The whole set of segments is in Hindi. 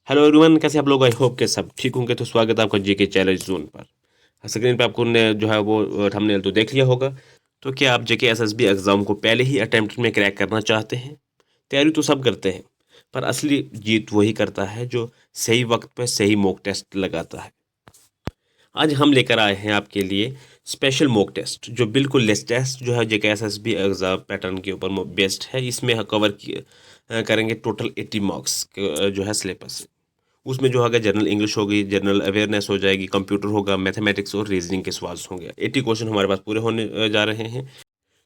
हेलो एवरीवन, कैसे आप लोग? आई होप के सब ठीक होंगे। तो स्वागत है आपका जीके चैलेंज जोन पर। स्क्रीन पे आपको ने जो है वो थंबनेल तो देख लिया होगा। तो क्या आप जेके एसएसबी एग्जाम को पहले ही अटेम्प्ट में क्रैक करना चाहते हैं? तैयारी तो सब करते हैं, पर असली जीत वही करता है जो सही वक्त पर सही मॉक टेस्ट लगाता है। आज हम लेकर आए हैं आपके लिए स्पेशल मॉक टेस्ट, जो बिल्कुल लेटेस्ट जो है जेके एसएसबी एग्जाम पैटर्न के ऊपर बेस्ड है। इसमें कवर करेंगे टोटल 80 मार्क्स जो है सिलेबस। उसमें जो होगा जनरल इंग्लिश होगी, जनरल अवेयरनेस हो जाएगी, कंप्यूटर होगा, मैथमेटिक्स और रीजनिंग के सवाल होंगे। 80 क्वेश्चन हमारे पास पूरे होने जा रहे हैं।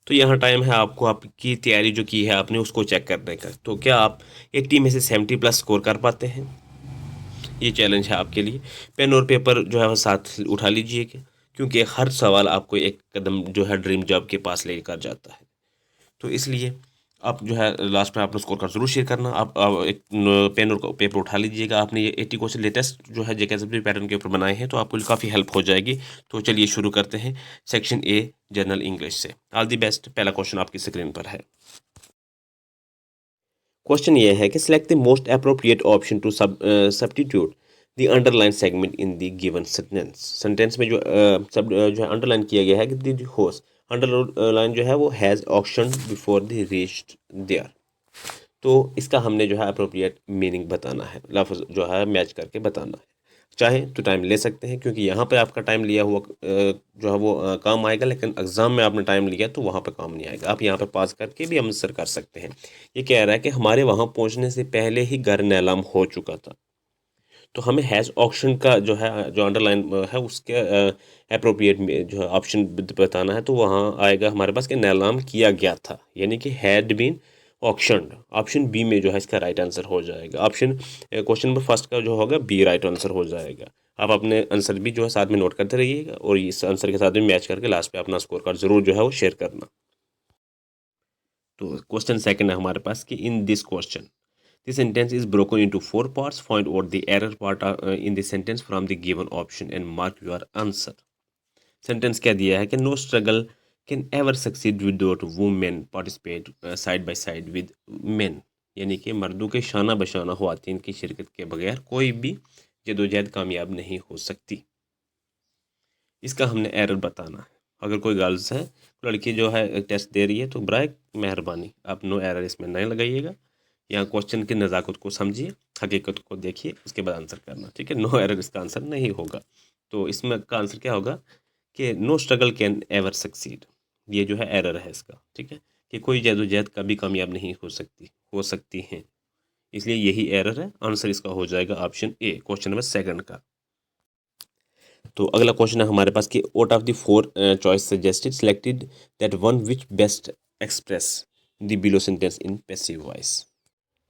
तो यहाँ टाइम है आपको आपकी तैयारी जो की है आपने उसको चेक करने का। तो क्या आप 80 में से 70 प्लस स्कोर कर पाते हैं? ये चैलेंज है आपके लिए। पेन और पेपर जो है वो साथ उठा लीजिएगा, क्योंकि हर सवाल आपको एक कदम जो है ड्रीम जॉब के पास लेकर जाता है। तो इसलिए आप जो है लास्ट में अपना स्कोर कार्ड जरूर शेयर करना। आप एक पेन और पेपर उठा लीजिएगा। आपने ये 80 क्वेश्चन लेटेस्ट जो है जेके एसएसबी पैटर्न के ऊपर बनाए हैं, तो आपको काफ़ी हेल्प हो जाएगी। तो चलिए शुरू करते हैं सेक्शन ए जनरल इंग्लिश से। All the best. पहला क्वेश्चन आपकी स्क्रीन पर है। क्वेश्चन ये है कि select the most appropriate option to substitute the underline segment in the given sentence. Sentence में जो है अंडरलाइन किया गया है कि द होस्ट अंडरलाइन जो है वो has option before the reached there. तो इसका हमने जो है अप्रोप्रिएट मीनिंग बताना है, लफ्ज़ जो है मैच करके बताना है। चाहे तो टाइम ले सकते हैं, क्योंकि यहाँ पे आपका टाइम लिया हुआ जो है वो काम आएगा, लेकिन एग्ज़ाम में आपने टाइम लिया तो वहाँ पे काम नहीं आएगा। आप यहाँ पे पास करके भी आंसर कर सकते हैं। ये कह रहा है कि हमारे वहाँ पहुँचने से पहले ही घर नीलाम हो चुका था। तो हमें हैज़ ऑप्शन का जो है जो अंडरलाइन है उसके अप्रोप्रिएट जो है ऑप्शन बताना है। तो वहाँ आएगा हमारे पास कि नीलाम किया गया था, यानी कि हैड बीन ऑक्शन्ड। ऑप्शन बी में जो है इसका राइट आंसर हो जाएगा। ऑप्शन क्वेश्चन नंबर फर्स्ट का जो होगा बी राइट आंसर हो जाएगा। आप अपने आंसर भी जो है साथ में नोट करते रहिएगा, और इस आंसर के साथ भी मैच करके लास्ट पे अपना स्कोर कार्ड जरूर जो है वो शेयर करना। तो क्वेश्चन सेकंड है हमारे पास कि इन this question the sentence is broken into four parts. Find out the error part in the sentence from the given option and mark your answer. Sentence क्या दिया है कि no struggle can ever succeed without women participate side by side with men. यानी कि मर्दों के शाना बशाना ख्वातीन की शिरकत के बगैर कोई भी जदोजहद कामयाब नहीं हो सकती। इसका हमने एरर बताना है। अगर कोई गर्ल्स है, लड़की जो है टेस्ट दे रही है, तो बराए मेहरबानी आप नो एरर इसमें नहीं लगाइएगा। यहाँ क्वेश्चन की नज़ाकत को समझिए, हकीकत को देखिए, उसके बाद आंसर करना। ठीक है, नो एरर इसका आंसर नहीं होगा। तो इसमें का आंसर क्या होगा कि no struggle can ever succeed. ये जो है एरर है इसका। ठीक है, कि कोई जदोजहद कभी कामयाब नहीं हो सकती हैं। इसलिए यही एरर है। आंसर इसका हो जाएगा option A, question number second का। तो अगला क्वेश्चन है हमारे पास कि out of the four choice suggested selected that one which best express the below sentence in passive voice.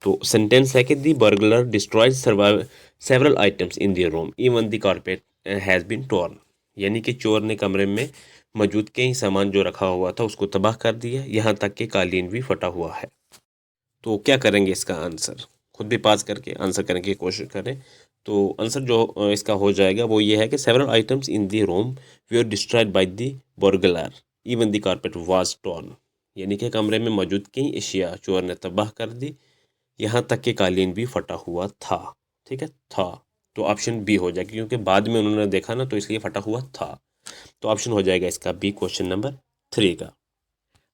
तो सेंटेंस है कि the burglar destroyed several items in the room even the carpet has been torn. यानी कि चोर ने कमरे में मौजूद कई सामान जो रखा हुआ था उसको तबाह कर दिया, यहाँ तक कि कालीन भी फटा हुआ है। तो क्या करेंगे इसका आंसर? खुद भी पास करके आंसर करने की कोशिश करें। तो आंसर जो इसका हो जाएगा वो ये है कि several items in the room were destroyed by the burglar even the carpet was torn. यानी कि कमरे में मौजूद कई अशिया चोर ने तबाह कर दी, यहाँ तक कि कालीन भी फटा हुआ था। ठीक है, था। तो ऑप्शन बी हो जाएगा, क्योंकि बाद में उन्होंने देखा ना, तो इसलिए फटा हुआ था। तो ऑप्शन हो जाएगा इसका बी, क्वेश्चन नंबर 3 का।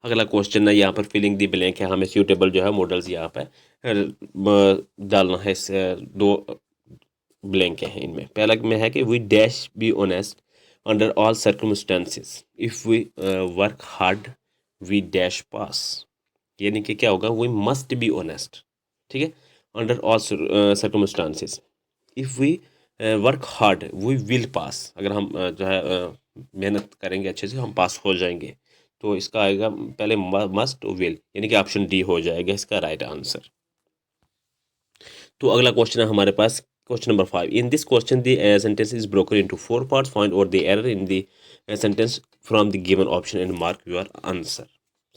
अगला क्वेश्चन है यहाँ पर फिलिंग दी ब्लैंक है। हमें सूटेबल जो है मॉडल्स यहाँ पे डालना है। इस दो ब्लैंक हैं इनमें। पहला में है कि we dash be honest under all circumstances if we work hard we dash pass. यानी कि क्या होगा, वी मस्ट बी ऑनेस्ट। ठीक है, under all circumstances if we work hard we will pass. अगर हम जो है मेहनत करेंगे अच्छे से, हम पास हो जाएंगे। तो इसका आएगा पहले मस्ट विल, यानी कि ऑप्शन डी हो जाएगा इसका राइट आंसर। तो अगला क्वेश्चन है हमारे पास question number 5। In this question the sentence is broken into four parts. Find out the error in the sentence from the given option and mark your answer.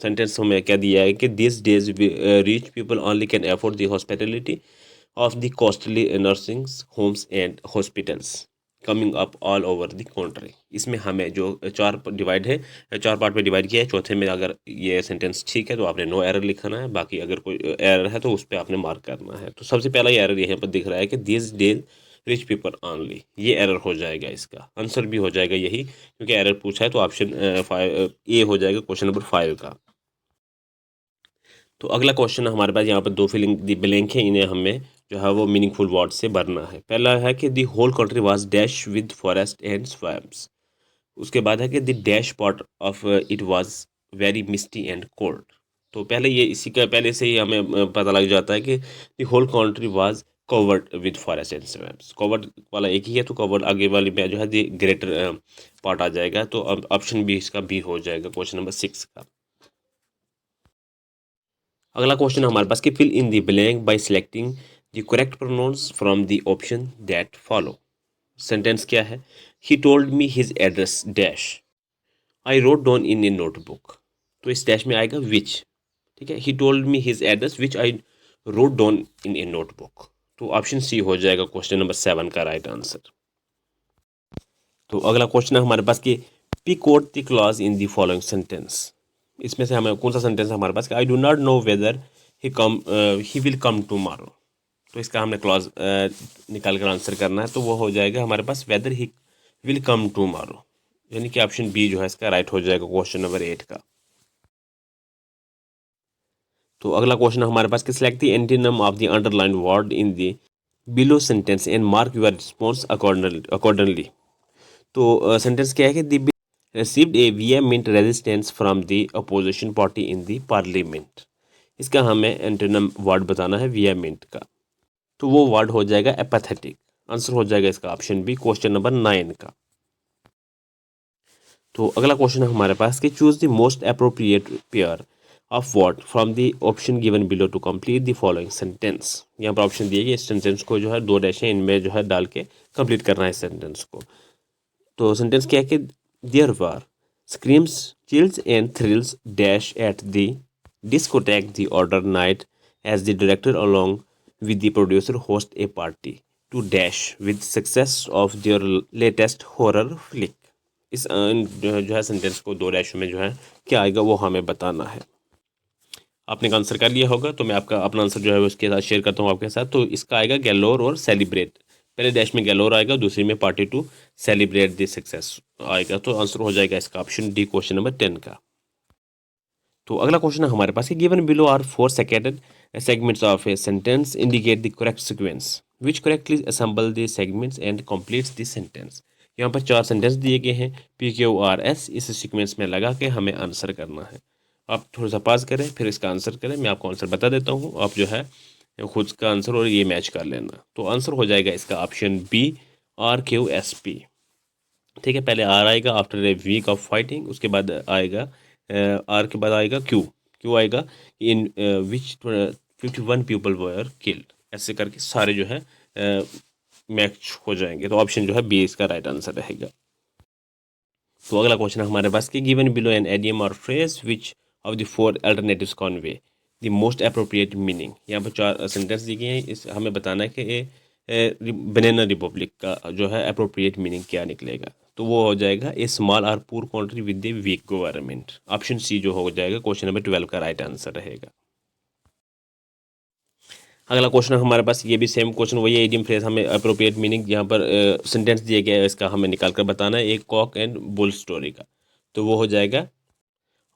Sentence हमें क्या दिया है कि this days rich people only can afford the hospitality of the costly nursing homes and hospitals. Coming up all over the country. इसमें हमें जो चार पार्ट में डिवाइड किया है, चौथे में अगर ये सेंटेंस ठीक है तो आपने नो एरर लिखना है, बाकी अगर कोई एरर है तो उस पर आपने मार्क करना है। तो सबसे पहला ये एरर यहाँ पर दिख रहा है कि this days rich people only, ये एरर हो जाएगा, इसका आंसर भी हो जाएगा यही, क्योंकि एरर पूछा है। तो ऑप्शन ए हो जाएगा क्वेश्चन नंबर 5 का। तो अगला क्वेश्चन हमारे पास यहाँ पर दो फिलिंग दी ब्लैंक है, इन्हें हमें जो है वो मीनिंगफुल वर्ड से भरना है। पहला है कि the whole country was dash with forest and swamps. उसके बाद है कि the dash part of it was very misty and cold. तो पहले ये इसी का पहले से ही हमें पता लग जाता है कि the whole country was covered with forest and swamps. Covered वाला एक ही है, तो कवर्ड आगे वाली में जो है द ग्रेटर पार्ट आ जाएगा। तो अब ऑप्शन बी इसका बी हो जाएगा क्वेश्चन नंबर 6 का। अगला क्वेश्चन हमारे पास कि fill in the blank by selecting the correct pronouns from the option that follow. Sentence क्या है? He told me his address dash, I wrote down in a notebook. तो इस डैश में आएगा विच, ठीक है। He told me his address which I wrote down in a notebook. तो ऑप्शन सी हो जाएगा क्वेश्चन नंबर 7 का राइट आंसर। तो अगला क्वेश्चन है हमारे पास कि pick out the clause in the following sentence. इसमें से हमें कौन सा सेंटेंस है हमारे पास कि I do not know whether he will come tomorrow. तो इसका हमने क्लॉज निकाल कर आंसर करना है। तो वो हो जाएगा हमारे पास whether he will come tomorrow, यानी कि ऑप्शन बी जो है इसका राइट हो जाएगा क्वेश्चन नंबर 8 का। तो अगला क्वेश्चन हमारे पास कि select the antonym of the underline word in the below sentence and mark your response accordingly. तो सेंटेंस क्या है कि the received a vehement resistance from the opposition party in the parliament। इसका हमें एंटोनिम वर्ड बताना है vehement का। तो वो वर्ड हो जाएगा एपैथेटिक। आंसर हो जाएगा इसका ऑप्शन बी क्वेश्चन नंबर 9 का। तो अगला क्वेश्चन है हमारे पास कि choose the most appropriate pair of word from the option given below to complete the following sentence. यहाँ पर ऑप्शन दिए गए, इस सेंटेंस को जो है दो डैश है इनमें जो है डाल के कंप्लीट करना है इस सेंटेंस को। तो सेंटेंस क्या है कि there were screams, chills and thrills dash at the discotheque the other night as the director along with the producer host a party to dash with success of their latest horror flick। इस जो है सेंटेंस को दो डैश में जो है क्या आएगा वो हमें बताना है। आपने का आंसर कर लिया होगा, तो मैं आपका अपना आंसर जो है उसके साथ शेयर करता हूँ आपके साथ। तो इसका आएगा गैलोर और सेलिब्रेट। पहले डैश में गैलोर आएगा, दूसरी में party to celebrate the success आएगा। तो आंसर हो जाएगा इसका ऑप्शन डी क्वेश्चन नंबर 10 का। तो अगला क्वेश्चन है हमारे पास कि given below are 4 second segments of a sentence indicate the correct sequence which correctly assemble the segments and completes the sentence। यहाँ पर 4 सेंटेंस दिए गए हैं PQRS, इस सीक्वेंस में लगा के हमें आंसर करना है। आप थोड़ा सा पास करें फिर इसका आंसर करें, मैं आपको आंसर बता देता हूँ, आप जो है खुद का आंसर और ये मैच कर लेना। तो आंसर हो जाएगा इसका ऑप्शन बी RQSP। ठीक है, पहले आर आएगा after a week of fighting, उसके बाद आएगा आर के बाद आएगा क्यू। क्यू आएगा इन विच 51 पीपल वर किल्ड। ऐसे करके सारे जो है मैच हो जाएंगे। तो ऑप्शन जो है बी इसका राइट आंसर रहेगा। तो अगला क्वेश्चन है हमारे पास कि गिवन बिलो एन एडियम और phrase which of the 4 alternatives Conway the most appropriate meaning. यहाँ पर 4 सेंटेंस दिए गए हैं, इस हमें बताना है कि बनाना रिपब्लिक का जो है अप्रोप्रिएट मीनिंग क्या निकलेगा। तो वो हो जाएगा ए स्मॉल और poor country with a weak government. Option C जो हो जाएगा क्वेश्चन नंबर 12 का राइट आंसर रहेगा। अगला क्वेश्चन हमारे पास ये भी सेम क्वेश्चन वही है, इडियम फ्रेज हमें अप्रोप्रिएट मीनिंग यहाँ पर सेंटेंस दिए गया है, इसका हमें निकाल कर बताना है एक कॉक एंड बुल स्टोरी का। तो वो हो जाएगा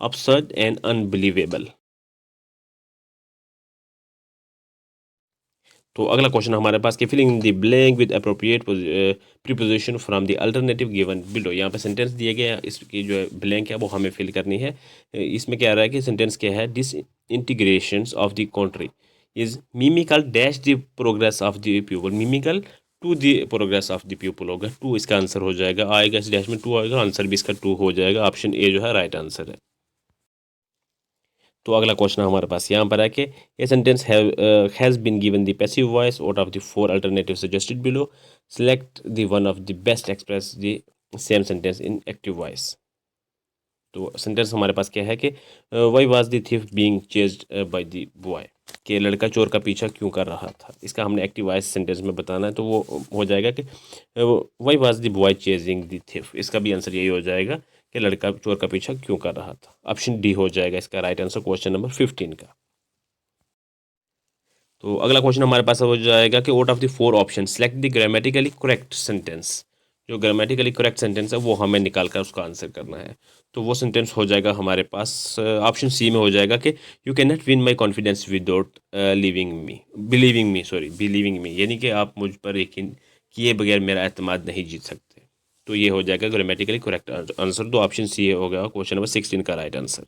absurd एंड अनबिलीवेबल। तो अगला क्वेश्चन हमारे पास कि filling the blank with appropriate preposition from the alternative given below. यहाँ पे सेंटेंस दिए गए हैं, इसकी जो है ब्लैंक है वो हमें फिल करनी है। इसमें क्या आ रहा है कि सेंटेंस क्या है, this integrations of the country is inimical dash the progress of the people. Inimical to the progress of the people होगा, टू इसका आंसर हो जाएगा। आएगा इस डैश में टू आएगा, आंसर भी इसका टू हो जाएगा। ऑप्शन ए जो है राइट आंसर है। तो अगला क्वेश्चन हमारे पास यहाँ पर है कि ये sentence has been given the passive voice out of the 4 alternative suggested below, select the one of the best express the same sentence in active voice. तो सेंटेंस हमारे पास क्या है कि why was the thief being chased by the boy. कि लड़का चोर का पीछा क्यों कर रहा था। इसका हमने एक्टिव वॉइस सेंटेंस में बताना है, तो वो हो जाएगा कि why was the boy chasing the thief. इसका भी आंसर यही हो जाएगा कि लड़का चोर का पीछा क्यों कर रहा था। ऑप्शन डी हो जाएगा इसका राइट आंसर क्वेश्चन नंबर 15 का। तो अगला क्वेश्चन हमारे पास हो जाएगा कि out of the 4 option select the grammatically correct sentence. जो ग्रामेटिकली करेक्ट सेंटेंस है वो हमें निकाल कर उसका आंसर करना है। तो वो सेंटेंस हो जाएगा हमारे पास ऑप्शन सी में हो जाएगा कि you can not win my confidence without believing मी, यानी कि आप मुझ पर यकीन किए बगैर मेरा एतमाद नहीं जीत सकते। तो ये हो जाएगा ग्रामेटिकली करेक्ट आंसर। तो ऑप्शन सी होगा क्वेश्चन नंबर 16 का राइट आंसर।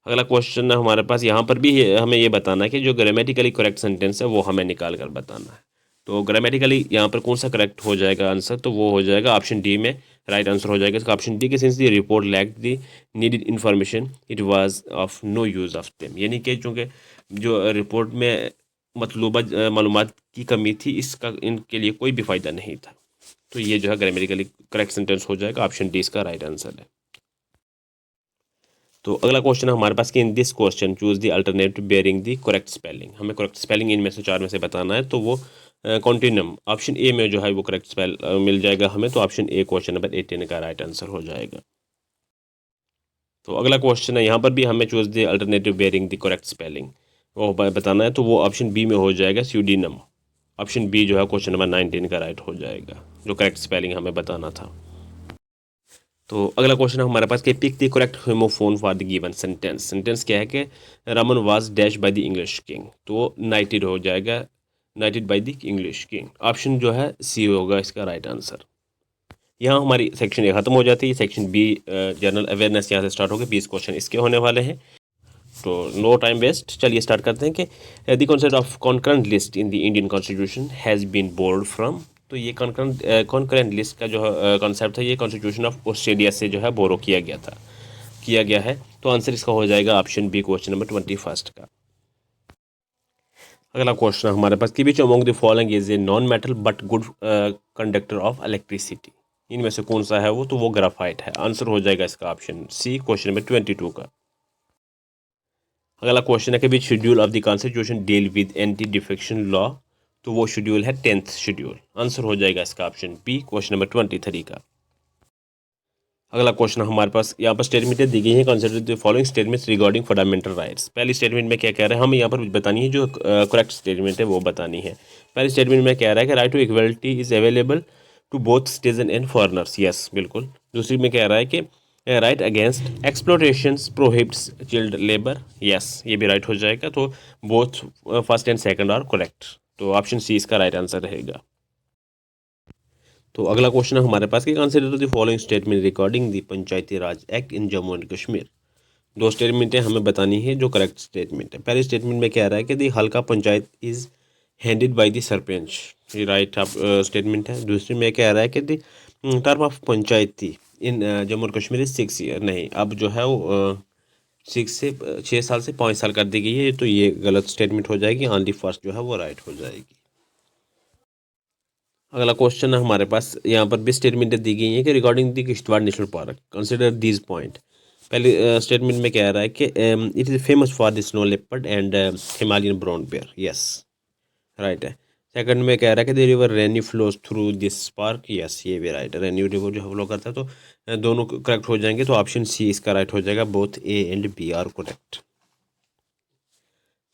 अगला क्वेश्चन है हमारे पास, यहाँ पर भी हमें ये बताना है कि जो ग्रामेटिकली करेक्ट सेंटेंस है वो हमें निकाल कर बताना है। तो ग्रामेटिकली यहाँ पर कौन सा करेक्ट हो जाएगा आंसर, तो वो हो जाएगा ऑप्शन डी में राइट आंसर हो जाएगा इसका ऑप्शन डी के since the report lacked the needed information it was of no use of them, यानी कि चूँकि जो रिपोर्ट में मतलूबा मालूमात की कमी थी, इसका इनके लिए कोई भी फ़ायदा नहीं था। तो ये जो है ग्रामेटिकली करेक्ट सेंटेंस हो जाएगा, ऑप्शन डी इसका राइट आंसर है। तो अगला क्वेश्चन है हमारे पास कि इन this question choose the alternative bearing the correct spelling. हमें करेक्ट स्पेलिंग इनमें से 4 में से बताना है। तो वो कॉन्टिन्यूम ऑप्शन ए में जो है वो करेक्ट स्पेल मिल जाएगा हमें। तो ऑप्शन ए क्वेश्चन नंबर 18 का राइट आंसर हो जाएगा। तो अगला क्वेश्चन है यहाँ पर भी हमें choose the alternative bearing the correct spelling वो बताना है। तो वो ऑप्शन बी में हो जाएगा स्यूडिनम। ऑप्शन बी जो है क्वेश्चन नंबर 19 का राइट हो जाएगा, जो करेक्ट स्पेलिंग हमें बताना था। तो अगला क्वेश्चन है हमारे पास कि pick the correct homophone for the given sentence. Sentence क्या है कि Raman was dash by the English king. तो नाइटेड हो जाएगा, knighted by the English king. Option जो है सी होगा इसका राइट आंसर। यहाँ हमारी सेक्शन ए खत्म हो जाती है। सेक्शन बी जनरल अवेयरनेस यहाँ से स्टार्ट होगी। 20 क्वेश्चन इसके होने वाले हैं, तो नो टाइम वेस्ट, चलिए स्टार्ट करते हैं कि the concept of concurrent list in the Indian constitution has been borrowed from. तो ये कॉन्करेंट लिस्ट का जो कॉन्सेप्ट है ये कॉन्स्टिट्यूशन ऑफ ऑस्ट्रेलिया से जो है बोरो किया गया है। तो आंसर इसका हो जाएगा ऑप्शन बी क्वेश्चन नंबर 21 का। अगला क्वेश्चन हमारे पास कि which among the following is a non metal but good conductor of electricity. इनमें से कौन सा है वो, तो वो ग्राफाइट है। आंसर हो जाएगा इसका ऑप्शन सी क्वेश्चन नंबर 22 का। अगला क्वेश्चन है कि which schedule of the constitution deal with anti defection law. तो वो शेड्यूल है 10th शेड्यूल। आंसर हो जाएगा इसका ऑप्शन बी क्वेश्चन नंबर 23 का। अगला क्वेश्चन हमारे पास यहाँ पर स्टेटमेंटें दी गई हैं। Consider the following statements regarding fundamental rights. पहली स्टेटमेंट में क्या कह रहे हैं, हमें यहाँ पर बतानी है, जो करेक्ट स्टेटमेंट है वो बतानी है। पहली स्टेटमेंट में कह रहा है कि right to equality is available to both citizen and foreigners. Yes, बिल्कुल। दूसरी में कह रहा है कि right against exploitation prohibits child labour. Yes, ये भी राइट हो जाएगा। तो both first and second are correct. तो ऑप्शन सी इसका राइट आंसर रहेगा। तो अगला क्वेश्चन है हमारे पास कि consider the following statement regarding the Panchayati Raj act in Jammu and Kashmir. दो स्टेटमेंटें हमें बतानी है जो करेक्ट स्टेटमेंट है। पहले स्टेटमेंट में कह रहा है कि दी हल्का panchayat is handed by the sarpanch. ये राइट स्टेटमेंट है। दूसरी में कह रहा है कि the term of Panchayati in Jammu and Kashmir is 6 year. नहीं, अब जो है वो 6 साल से 5 साल कर दी गई है। तो ये गलत स्टेटमेंट हो जाएगी। ऑनली फर्स्ट जो है वो राइट हो जाएगी। अगला क्वेश्चन है हमारे पास, यहाँ पर भी स्टेटमेंट दी गई है कि regarding the Kishtwar national park consider these point. पहले स्टेटमेंट में कह रहा है कि it is famous for the snow leopard and Himalayan brown bear. Yes, right है। सेकंड में कह रहा है कि the river Rinnay flows through this park. Yes, ये भी राइट है। रेन्यू रिवर जो फ्लो करता है। तो दोनों करेक्ट हो जाएंगे। तो ऑप्शन सी इसका राइट हो जाएगा। Both A and B are correct.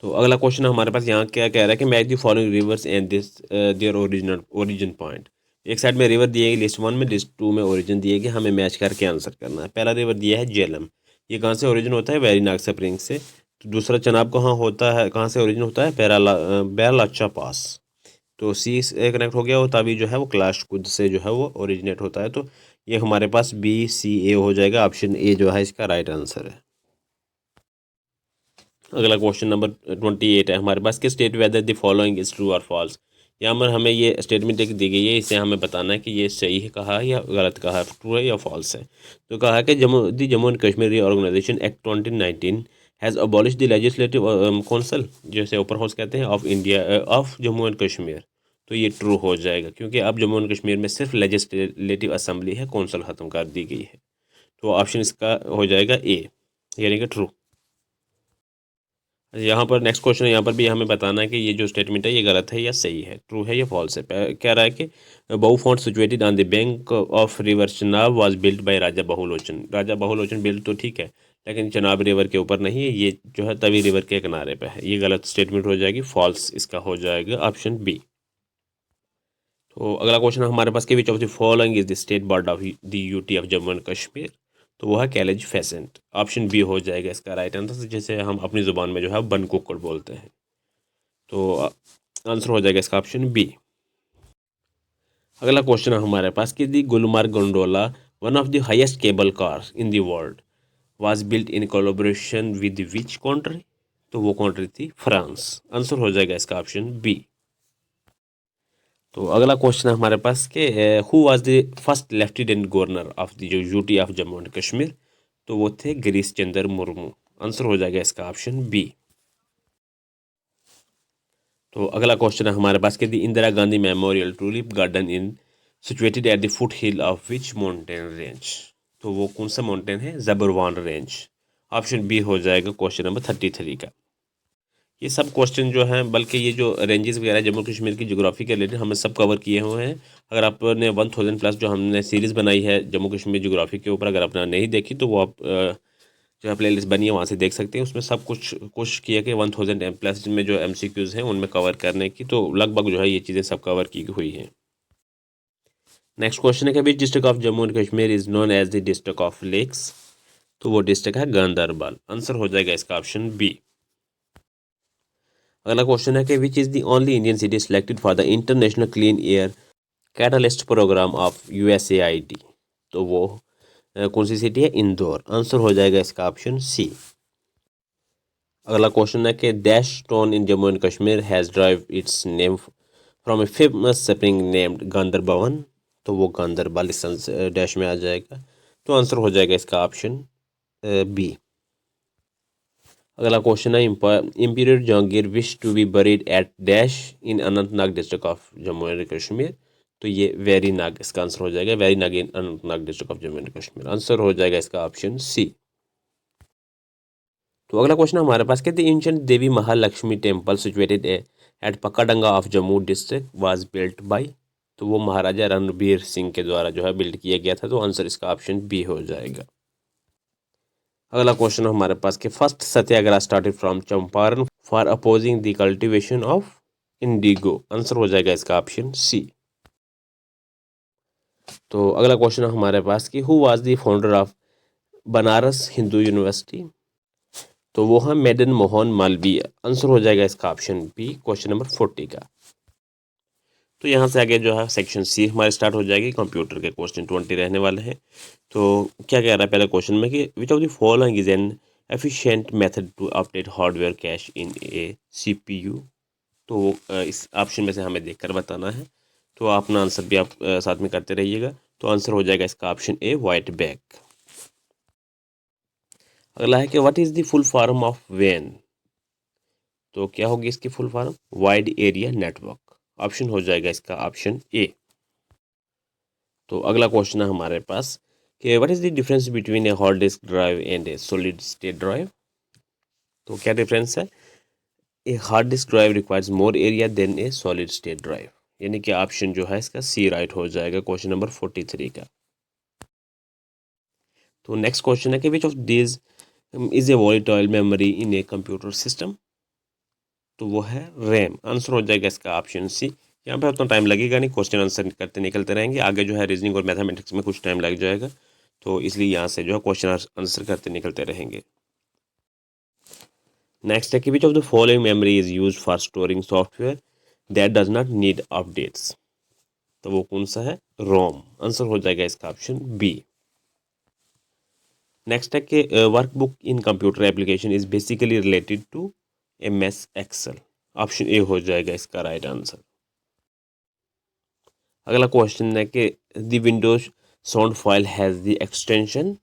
तो अगला क्वेश्चन हमारे पास यहाँ क्या कह रहा है कि match the following rivers and this their origin point. एक साइड में रिवर दिए गए लिस्ट 1 में, लिस्ट 2 में ओरिजिन दिए गए। हमें मैच करके आंसर करना है। पहला रिवर दिया है झेलम। ये कहाँ से ओरिजिन होता है, वेरीनाग स्प्रिंग से। तो दूसरा चनाब कहाँ होता है, कहाँ से ओरिजिन होता है, बैरलाचा पास। तो सी से कनेक्ट हो गया हो, तभी जो है वो क्लाश कुद से जो है वो ओरिजिनेट होता है। तो ये हमारे पास बी सी ए हो जाएगा। ऑप्शन ए जो है इसका राइट आंसर है। अगला क्वेश्चन नंबर 28 है हमारे पास कि state whether the following is true और फॉल्स। यहाँ पर हमें ये स्टेटमेंट एक दी गई है, इसे हमें बताना है कि ये सही है कहा है या गलत कहा है, ट्रू है या फॉल्स है। तो कहा है कि Jammu and Kashmir organisation act 2019 has abolish the legislative council, जैसे अपर हाउस कहते हैं, of India of Jammu and Kashmir. तो ये ट्रू हो जाएगा, क्योंकि अब जम्मू एंड कश्मीर में सिर्फ लेजिस्लेटिव असम्बली है, कौंसल ख़त्म कर दी गई है। तो ऑप्शन इसका हो जाएगा ए, यानी कि ट्रू। यहाँ पर नेक्स्ट क्वेश्चन है, यहाँ पर भी हमें बताना है कि ये जो स्टेटमेंट है ये गलत है या सही है, ट्रू है या फॉल्स है। कह रहा है कि Bahu fort situated on the bank of river Chenab was built by Raja Bahulochan. Raja Bahulochan built तो ठीक है, लेकिन चनाब रिवर के ऊपर नहीं है, ये जो है तवी रिवर के किनारे पे है। ये गलत स्टेटमेंट हो जाएगी, फॉल्स इसका हो जाएगा ऑप्शन बी। तो अगला क्वेश्चन हमारे पास कि which of the following is the state bird of the UT of Jammu and Kashmir. तो वो है कैलेज फेसेंट, ऑप्शन बी हो जाएगा इसका राइट आंसर, जैसे हम अपनी ज़ुबान में जो है बन कुक्कड़ बोलते हैं। तो आंसर हो जाएगा इसका ऑप्शन बी। अगला क्वेश्चन है हमारे पास कि the Gulmarg gondola, one of the highest cable car in the world, was built in collaboration with which country. तो वो कंट्री थी फ्रांस। आंसर हो जाएगा इसका ऑप्शन बी। तो अगला क्वेश्चन है हमारे पास कि who was the first lieutenant governor of the जो UT of Jammu and Kashmir. तो वो थे गिरीश चंद्र मुर्मू। आंसर हो जाएगा इसका ऑप्शन बी। तो अगला क्वेश्चन है हमारे पास कि the Indira Gandhi memorial tulip garden in situated at the foot hill of which mountain range. तो वो कौन सा माउंटेन है, जबरवान रेंज। ऑप्शन बी हो जाएगा क्वेश्चन नंबर 33 का। ये सब क्वेश्चन जो हैं, बल्कि ये जो रेंजेस वगैरह जम्मू कश्मीर की ज्योग्राफी के रिलेटेड हमने सब कवर किए हुए हैं। अगर आपने 1000 प्लस जो हमने सीरीज़ बनाई है जम्मू कश्मीर ज्योग्राफी के ऊपर, अगर आपने नहीं देखी तो वो आप जो है प्ले लिस्ट बनी है वहाँ से देख सकते हैं। उसमें सब कुछ कोशिश की है कि 1000 प्लस में जो MCQs हैं उनमें कवर करने की, तो लगभग जो है ये चीज़ें सब कवर की हुई हैं। नेक्स्ट क्वेश्चन है कि which district of Jammu and Kashmir is known as the district of lakes. तो वो डिस्ट्रिक्ट है गांधरबल। आंसर हो जाएगा इसका ऑप्शन बी। अगला क्वेश्चन है कि which is the only Indian city selected for the international clean air catalyst programme of USAID। तो वो कौन सी सिटी है, इंदौर। आंसर हो जाएगा इसका ऑप्शन सी। अगला क्वेश्चन है कि dash town in Jammu and Kashmir has drive its name from a famous spring named Gandharbavan. तो वो गांधरबल इस डैश में आ जाएगा। तो आंसर हो जाएगा इसका ऑप्शन बी। अगला क्वेश्चन है emperor Jahangir wish to be buried at dash in Anantnag district of Jammu and Kashmir. तो ये वेरी नाग इसका आंसर हो जाएगा, Verinag in Anantnag district of Jammu and Kashmir. Answer हो जाएगा इसका ऑप्शन सी। तो अगला क्वेश्चन हमारे पास कहते हैं ancient Devi Mahalakshmi temple situated at Pakkadanga of Jammu district was built by. तो वो महाराजा रणबीर सिंह के द्वारा जो है बिल्ड किया गया था। तो आंसर इसका ऑप्शन बी हो जाएगा। अगला क्वेश्चन हमारे पास कि first Satyagraha started from Champaran for opposing the cultivation of Indigo. Answer हो जाएगा इसका ऑप्शन सी। तो अगला क्वेश्चन हमारे पास कि who was the founder of Banaras Hindu university. तो वो है मदन मोहन मालवीय। आंसर हो जाएगा इसका ऑप्शन बी, क्वेश्चन नंबर 40 का। तो यहाँ से आगे जो है सेक्शन सी हमारे स्टार्ट हो जाएगी। कंप्यूटर के क्वेश्चन 20 रहने वाले हैं। तो क्या कह रहा है पहले क्वेश्चन में कि which of the following is an efficient method to update hardware cache in a CPU। तो इस ऑप्शन में से हमें देखकर बताना है। तो अपना आंसर भी आप साथ में करते रहिएगा। तो आंसर हो जाएगा इसका ऑप्शन ए, वाइट बैक। अगला है कि what is the full form of वैन। तो क्या होगी इसकी full form, wide area network. Option हो जाएगा इसका ऑप्शन ए। तो अगला क्वेश्चन है हमारे पास कि what is the difference between a hard disk drive and a solid state drive. तो क्या डिफरेंस है, a hard disk drive requires more area than a solid state drive. यानी कि ऑप्शन जो है इसका सी राइट हो जाएगा, क्वेश्चन नंबर 43 का। तो नेक्स्ट क्वेश्चन है कि which of this is a volatile memory in a computer system. तो वो है रैम। आंसर हो जाएगा इसका ऑप्शन सी। यहाँ पे उतना टाइम लगेगा नहीं, क्वेश्चन आंसर करते निकलते रहेंगे। आगे जो है रीजनिंग और मैथमेटिक्स में कुछ टाइम लग जाएगा, तो इसलिए यहाँ से जो है क्वेश्चन आंसर करते निकलते रहेंगे। नेक्स्ट है कि which of the following memory is use for storing software that does not need updates. तो वो कौन सा है, रोम। आंसर हो जाएगा इसका ऑप्शन बी। नेक्स्ट है कि workbook in computer application is basically related to MS Excel. Option A हो जाएगा इसका राइट आंसर। अगला क्वेश्चन है कि the Windows sound file has the extension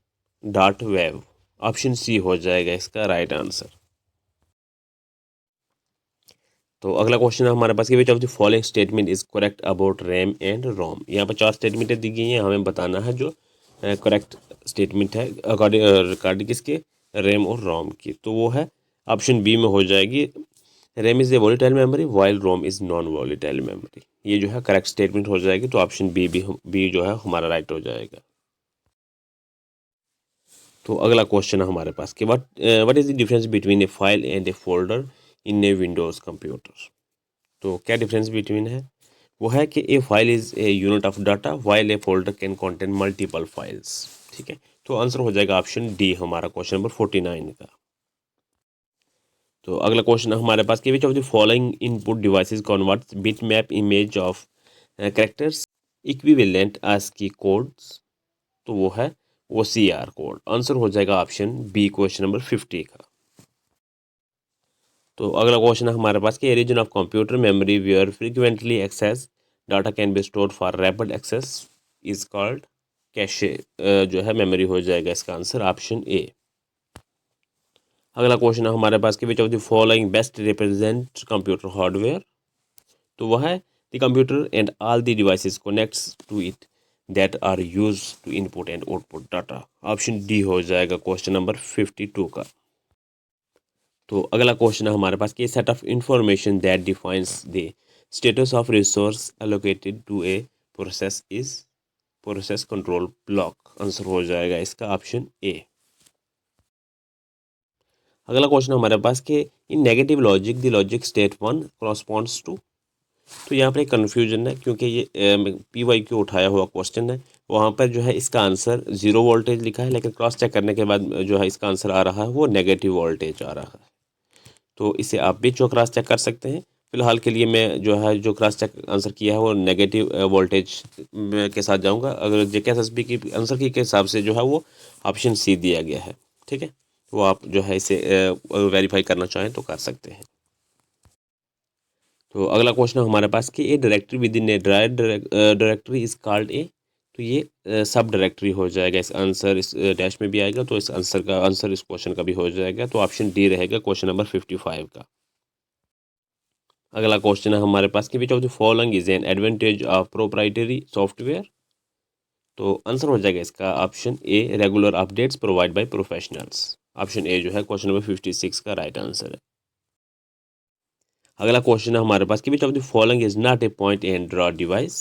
dot वेव। ऑप्शन सी हो जाएगा इसका राइट आंसर। तो अगला क्वेश्चन है हमारे पास कि which of the following statement is correct about RAM and ROM. यहाँ पर 4 स्टेटमेंटें दी गई हैं, हमें बताना है जो करेक्ट स्टेटमेंट है अकॉर्डिंग किसके, रैम और रोम की। तो वो है ऑप्शन बी में हो जाएगी RAM is a volatile memory while ROM is non volatile memory. ये जो है करेक्ट स्टेटमेंट हो जाएगी, तो ऑप्शन बी जो है हमारा राइट हो जाएगा। तो अगला क्वेश्चन है हमारे पास कि what is the difference between a file and a folder in a Windows computer. तो क्या डिफरेंस बिटवीन है, वो है कि a file is a unit of data while a folder can contain multiple files. ठीक है, तो आंसर हो जाएगा ऑप्शन डी हमारा क्वेश्चन नंबर 49 का। तो अगला क्वेश्चन है हमारे पास कि which of the following input devices converts bit map image of characters equivalent ASCII codes. तो वो है OCR कोड। आंसर हो जाएगा ऑप्शन बी क्वेश्चन नंबर 50 का। तो अगला क्वेश्चन है हमारे पास कि region of computer memory where frequently access data can be stored for rapid access is called cache. जो है मेमोरी हो जाएगा इसका आंसर ऑप्शन ए। अगला क्वेश्चन है हमारे पास कि which of the following best represent computer hardware. तो वह है the computer and all the devices connects to it that are use to input and output data. Option D हो जाएगा क्वेश्चन नंबर 52 का। तो अगला क्वेश्चन है हमारे पास कि set of information that defines the status of resource allocated to a process is process control block. Answer हो जाएगा इसका ऑप्शन ए। अगला क्वेश्चन हमारे पास कि in negative logic the logic state 1 corresponds to. तो यहाँ पर एक कन्फ्यूजन है क्योंकि ये PYQ उठाया हुआ क्वेश्चन है। वहाँ पर जो है इसका आंसर 0 वोल्टेज लिखा है, लेकिन क्रॉस चेक करने के बाद जो है इसका आंसर आ रहा है वो नेगेटिव वोल्टेज आ रहा है। तो इसे आप भी जो क्रॉस चेक कर सकते हैं। फिलहाल के लिए मैं जो है जो क्रॉस चेक आंसर किया है वो नेगेटिव वोल्टेज के साथ जाऊंगा। अगर JKSSB की आंसर की के हिसाब से जो है वो ऑप्शन सी दिया गया है। ठीक है, तो आप जो है इसे वेरीफाई करना चाहें तो कर सकते हैं। तो अगला क्वेश्चन है हमारे पास कि ए directory with in A directory is called a. तो ये सब डायरेक्टरी हो जाएगा। इस आंसर इस डैश में भी आएगा, तो इस आंसर इस क्वेश्चन का भी हो जाएगा। तो ऑप्शन डी रहेगा क्वेश्चन नंबर 55 का। अगला क्वेश्चन है हमारे पास कि which of the following is an advantage of proprietary software. तो आंसर हो जाएगा इसका option a regular updates provide by professionals. Option A जो है क्वेश्चन नंबर 56 का राइट आंसर है। अगला क्वेश्चन है हमारे पास कि which of the following is not a point and draw device.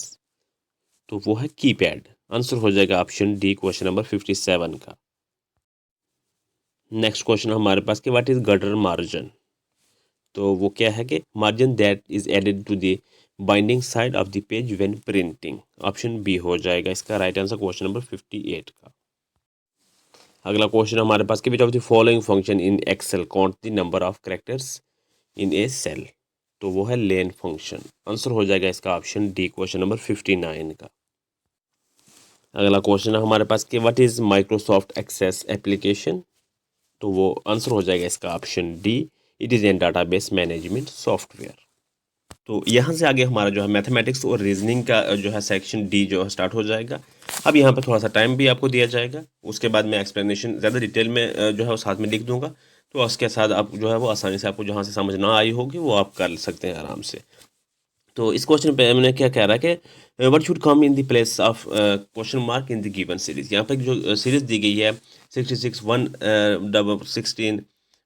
तो वो है कीपैड। आंसर हो जाएगा ऑप्शन डी क्वेश्चन नंबर 57 का। नेक्स्ट क्वेश्चन हमारे पास कि व्हाट इज गटर मार्जिन। तो वो क्या है कि margin that is added to the binding side of the page when printing. Option B हो जाएगा इसका राइट आंसर क्वेश्चन नंबर 58 का। अगला क्वेश्चन हमारे पास कि which of the following function in Excel count the number of characters in a cell. तो वो है लेन फंक्शन। आंसर हो जाएगा इसका ऑप्शन डी क्वेश्चन नंबर 59 का। अगला क्वेश्चन है हमारे पास कि what is Microsoft Access application. तो वो आंसर हो जाएगा इसका option D it is an database management software. तो यहाँ से आगे हमारा जो है मैथमेटिक्स और रीजनिंग का जो है सेक्शन डी जो है स्टार्ट हो जाएगा। अब यहाँ पे थोड़ा सा टाइम भी आपको दिया जाएगा, उसके बाद मैं एक्सप्लेनेशन ज़्यादा डिटेल में जो है वो साथ में लिख दूंगा। तो उसके साथ आप जो है वो आसानी से आपको जहाँ से समझ ना आई होगी वो आप कर सकते हैं आराम से। तो इस क्वेश्चन पे मैंने क्या कह रहा है कि what should come in the place of question mark in the given series. यहाँ पे जो सीरीज दी गई है 66 1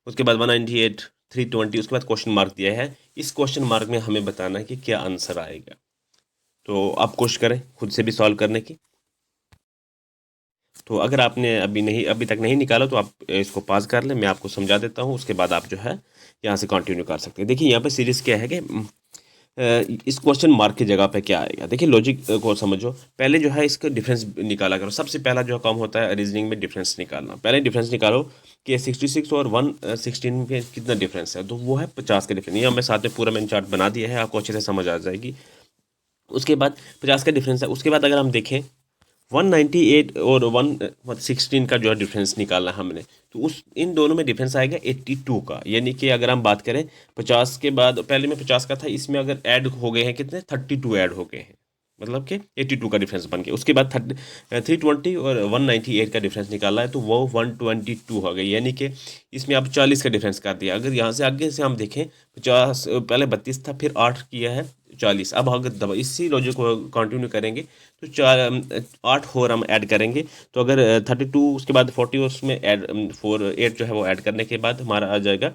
उसके बाद 198 320, उसके बाद क्वेश्चन मार्क दिया है। इस क्वेश्चन मार्क में हमें बताना है कि क्या आंसर आएगा। तो आप कोशिश करें खुद से भी सॉल्व करने की। तो अगर आपने अभी तक नहीं निकाला तो आप इसको पास कर लें, मैं आपको समझा देता हूँ, उसके बाद आप जो है यहाँ से कंटिन्यू कर सकते हैं। देखिए यहाँ पे सीरीज क्या है कि इस क्वेश्चन मार्क की जगह पे क्या आएगा। देखिए लॉजिक को समझो। पहले जो है इसका डिफरेंस निकाला करो। सबसे पहला जो काम होता है रीजनिंग में डिफरेंस निकालना। पहले डिफरेंस निकालो कि 66 और 116 में कितना डिफरेंस है। तो वो है 50 का डिफरेंस। ये मैं साथ में पूरा मैंने चार्ट बना दिया है, आपको अच्छे से समझ आ जाएगी। उसके बाद 50 का डिफरेंस है। उसके बाद अगर हम देखें 198 और 116 का जो है डिफरेंस निकालना हमने, तो उस इन दोनों में डिफरेंस आएगा 82 का। यानी कि अगर हम बात करें 50 के बाद, पहले में 50 का था, इसमें अगर ऐड हो गए हैं कितने 32 ऐड हो गए हैं, मतलब कि 82 का डिफरेंस बन गया। उसके बाद 320 और 198 का डिफरेंस निकाला है, तो वो 122 हो गई। यानी कि इसमें अब 40 का डिफरेंस कर दिया। अगर यहाँ से आगे से हम देखें 50 पहले 32 था, फिर 8 किया है 40। अब अगर इसी लॉजिक को कंटिन्यू करेंगे तो 8 और हम ऐड करेंगे। तो अगर 32 उसके बाद 40 उसमें ऐड 8 जो है वो ऐड करने के बाद हमारा आ जाएगा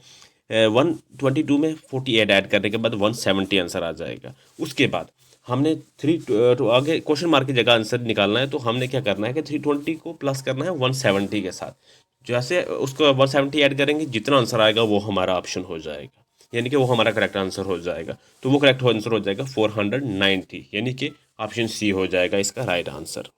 122 में 48 ऐड करने के बाद 170 आंसर आ जाएगा। उसके बाद हमने तो आगे क्वेश्चन मार्क की जगह आंसर निकालना है, तो हमने क्या करना है कि 320 को प्लस करना है 170 के साथ। जैसे उसको 170 ऐड करेंगे, जितना आंसर आएगा वो हमारा ऑप्शन हो जाएगा, यानी कि वो हमारा करेक्ट आंसर हो जाएगा। तो वो करेक्ट आंसर हो जाएगा 490, यानी कि ऑप्शन सी हो जाएगा इसका राइट आंसर।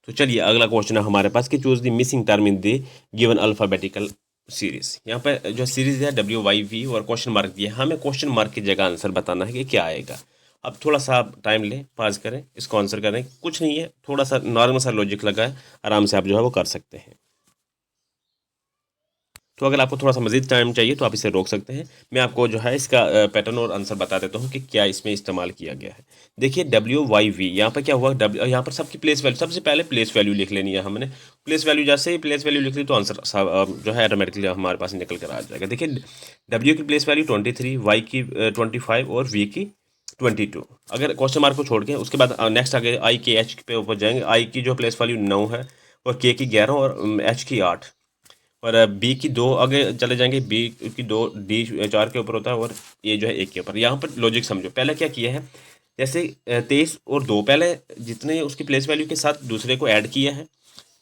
तो चलिए अगला क्वेश्चन है हमारे पास कि choose the missing term in the given alphabetical series. यहाँ पर जो सीरीज है WYV और क्वेश्चन मार्क दिया है, हमें क्वेश्चन मार्क की जगह आंसर बताना है कि क्या आएगा। अब थोड़ा सा आप टाइम लें, पास करें, इसको आंसर करें। कुछ नहीं है, थोड़ा सा नॉर्मल सा लॉजिक लगा है, आराम से आप जो है वो कर सकते हैं। तो अगर आपको थोड़ा सा मजीद टाइम चाहिए तो आप इसे रोक सकते हैं। मैं आपको जो है इसका पैटर्न और आंसर बता देता हूँ कि क्या इसमें इस्तेमाल किया गया है। देखिए WYV यहाँ पर क्या हुआ, यहाँ पर सबकी प्लेस वैल्यू, सबसे पहले प्लेस वैल्यू लिख लेनी है हमने। प्लेस वैल्यू जैसे ही प्लेस वैल्यू लिख ली तो आंसर जो है ऑटोमेटिकली हमारे पास निकल कर आ जाएगा। देखिए W की प्लेस वैल्यू 23, Y की 25 और V की 22। अगर क्वेश्चन मार्क को छोड़ के उसके बाद नेक्स्ट आगे IKH पे ऊपर जाएंगे। I की जो प्लेस वैल्यू 9 है और K की 11 और H की 8 और बी की 2 आगे चले जाएंगे। बी की 2, डी 4 के ऊपर होता है और ये जो है 1 के ऊपर। यहाँ पर लॉजिक समझो, पहले क्या किया है, जैसे 23 और 2, पहले जितने उसकी प्लेस वैल्यू के साथ दूसरे को ऐड किया है,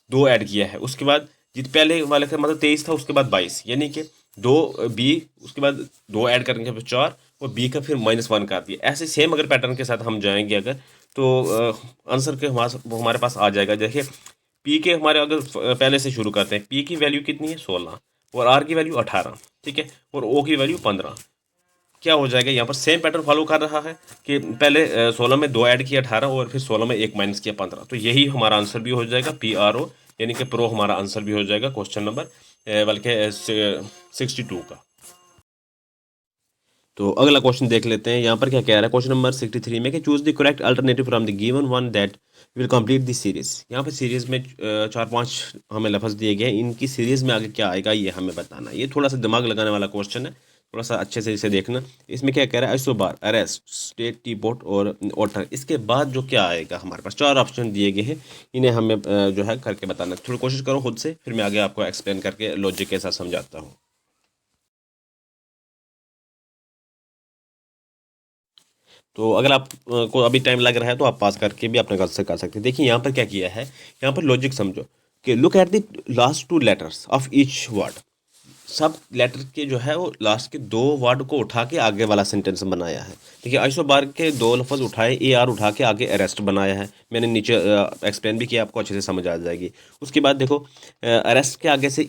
2 ऐड किया है। उसके बाद जित पहले वाले का मतलब 23 था, उसके बाद 22, यानी कि 2 बी, उसके बाद 2 ऐड करने के बाद 4 और बी का फिर -1 कर दिया। ऐसे सेम अगर पैटर्न के साथ हम जाएंगे अगर, तो आंसर के हमारे पास आ जाएगा। देखिए पी के हमारे अगर पहले से शुरू करते हैं, पी की वैल्यू कितनी है 16 और आर की वैल्यू 18, ठीक है, और ओ की वैल्यू 15। क्या हो जाएगा, यहाँ पर सेम पैटर्न फॉलो कर रहा है कि पहले 16 में 2 ऐड किया 18 और फिर 16 में 1 माइनस किया 15। तो यही हमारा आंसर भी हो जाएगा PRO, यानी कि प्रो हमारा आंसर भी हो जाएगा क्वेश्चन नंबर बल्कि 62 का। तो अगला क्वेश्चन देख लेते हैं। यहाँ पर क्या कह रहा है क्वेश्चन नंबर 63 में कि choose the correct alternative from the given one that will complete the series. यहाँ पर सीरीज में 4-5 हमें लफ्ज़ दिए गए हैं, इनकी सीरीज में आगे क्या आएगा ये हमें बताना है। ये थोड़ा सा दिमाग लगाने वाला क्वेश्चन है, थोड़ा सा अच्छे से इसे देखना। इसमें क्या कह रहा है, isobar, arrest, state, T boat और ओटर। इसके बाद जो क्या आएगा, हमारे पास 4 ऑप्शन दिए गए हैं, इन्हें हमें जो है करके बताना। थोड़ी कोशिश करो खुद से, फिर मैं आगे आपको एक्सप्लेन करके लॉजिक के साथ समझाता हूँ। तो अगर आप को अभी टाइम लग रहा है तो आप पास करके भी अपना गलत से कर सकते हैं। देखिए यहाँ पर क्या किया है, यहाँ पर लॉजिक समझो कि look at the last 2 letters of each word. सब लेटर के जो है वो लास्ट के 2 वर्ड को उठा के आगे वाला सेंटेंस बनाया है। देखिए आइसोबार के 2 लफ्ज़ उठाए, AR उठा के आगे अरेस्ट बनाया है। मैंने नीचे एक्सप्लेन भी किया, आपको अच्छे से समझ आ जाएगी। उसके बाद देखो अरेस्ट के आगे से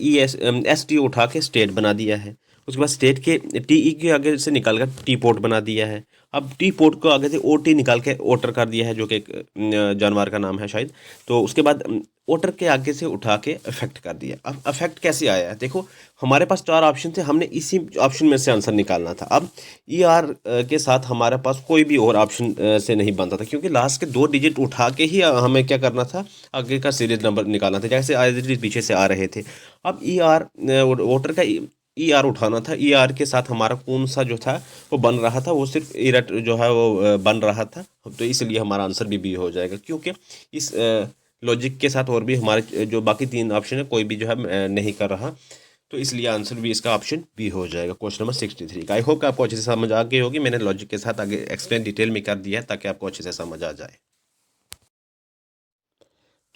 ST उठा के स्टेट बना दिया है। उसके बाद स्टेट के TE के आगे से निकाल कर टी पोर्ट बना दिया है। अब टी पोर्ट को आगे से OT निकाल के ओटर कर दिया है, जो कि एक जानवर का नाम है शायद। तो उसके बाद ओटर के आगे से उठा के अफेक्ट कर दिया। अब अफेक्ट कैसे आया है, देखो हमारे पास 4 ऑप्शन थे, हमने इसी ऑप्शन में से आंसर निकालना था। अब ER के साथ हमारे पास कोई भी और ऑप्शन से नहीं बनता था, क्योंकि लास्ट के 2 डिजिट उठा के ही हमें क्या करना था, आगे का सीरीज नंबर निकालना था, जैसे आज पीछे से आ रहे थे। अब ER वोटर का ER उठाना था। ER के साथ हमारा कौन सा जो था वो बन रहा था, वो सिर्फ इरट जो है वो बन रहा था। तो इसलिए हमारा आंसर भी बी हो जाएगा, क्योंकि इस लॉजिक के साथ और भी हमारे जो बाकी 3 ऑप्शन है कोई भी जो है नहीं कर रहा। तो इसलिए आंसर भी इसका ऑप्शन बी हो जाएगा क्वेश्चन नंबर 63 का। आई होप कि आपको अच्छे से समझ आ गई होगी। मैंने लॉजिक के साथ आगे एक्सप्लेन डिटेल में कर दिया है ताकि आपको अच्छे से समझ आ जाए।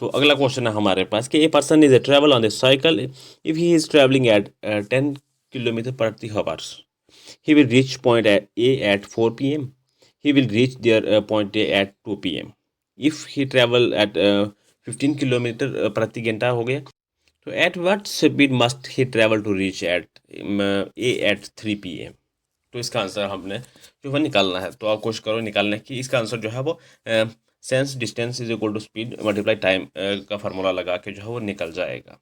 तो अगला क्वेश्चन है हमारे पास कि a person is a travel on the cycle if he is travelling at 10 kilometre प्रति hours, he will reach point at A at 4 p.m. He will reach their point A at 2 p.m. If he travel at 15 kilometre प्रति घंटा हो गया, तो at what speed must he travel to reach at A at 3 p.m. तो इसका आंसर हमने जो है निकालना है। तो आप कोशिश करो निकालने की। इसका आंसर जो है वो since distance is equal to speed multiply time का फार्मूला लगा के जो है वो निकल जाएगा।